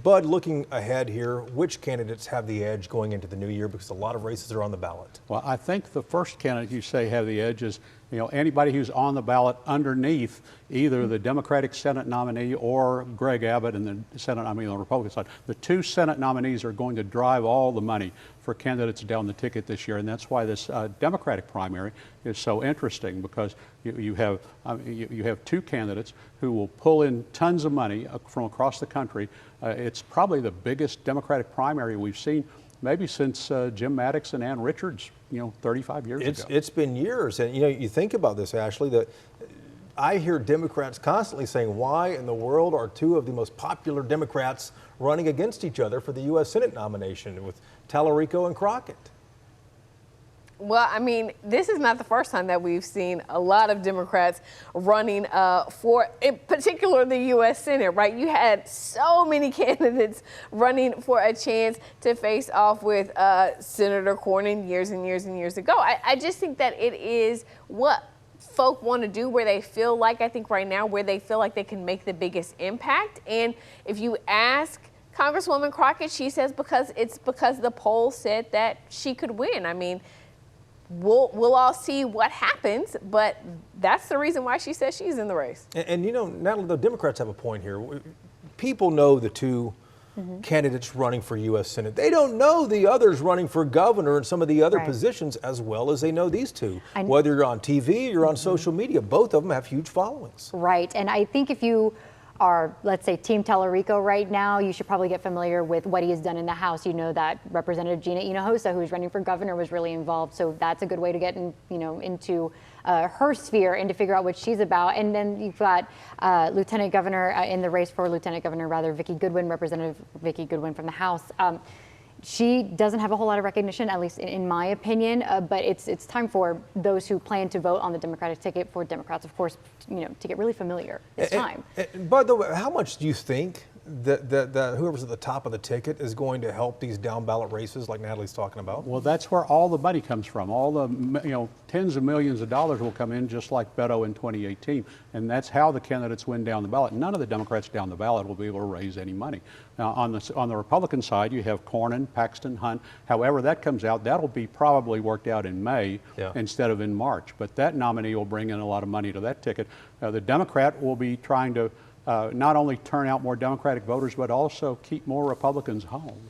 Bud, looking ahead here, which candidates have the edge going into the new year, because a lot of races are on the ballot? Well, I think the first candidate you say have the edge is, anybody who's on the ballot underneath either the Democratic Senate nominee or Greg Abbott and the Senate nominee on the Republican side. The two Senate nominees are going to drive all the money for candidates down the ticket this year, and that's why this Democratic primary is so interesting, because you have two candidates who will pull in tons of money from across the country. It's probably the biggest Democratic primary we've seen maybe since Jim Maddox and Ann Richards, 35 years ago. It's been years, and you think about this, Ashley, that I hear Democrats constantly saying, why in the world are two of the most popular Democrats running against each other for the U.S. Senate nomination with Tallarico and Crockett? Well, I mean, this is not the first time that we've seen a lot of Democrats running for, in particular, the U.S. Senate, right? You had so many candidates running for a chance to face off with Senator Cornyn years and years and years ago. I just think that it is what folk want to do, where they feel like, I think right now, where they feel like they can make the biggest impact. And if you ask Congresswoman Crockett, she says it's because the poll said that she could win. I mean, we'll all see what happens, but that's the reason why she says she's in the race. And Natalie, the Democrats have a point here. People know the two candidates running for U.S. Senate. They don't know the others running for governor and some of the other positions as well as they know these two. Whether you're on TV, you're on social media, both of them have huge followings. Right, and I think if you are, let's say, Team Tallarico right now, you should probably get familiar with what he has done in the House. You know that Representative Gina Hinojosa, who's running for governor, was really involved. So that's a good way to get into her sphere and to figure out what she's about. And then you've got Lieutenant Governor in the race for Lieutenant Governor, Vicki Goodwin, Representative Vicki Goodwin from the House. She doesn't have a whole lot of recognition, at least in my opinion, but it's time for those who plan to vote on the Democratic ticket, for Democrats, of course, to get really familiar. It's time. By the way, how much do you think that whoever's at the top of the ticket is going to help these down ballot races like Natalie's talking about? Well, that's where all the money comes from. All the tens of millions of dollars will come in, just like Beto in 2018, and that's how the candidates win down the ballot. None of the Democrats down the ballot will be able to raise any money. Now, on the Republican side, you have Cornyn, Paxton, Hunt. However that comes out, that'll be probably worked out in May instead of in March. But that nominee will bring in a lot of money to that ticket. The Democrat will be trying to not only turn out more Democratic voters, but also keep more Republicans home.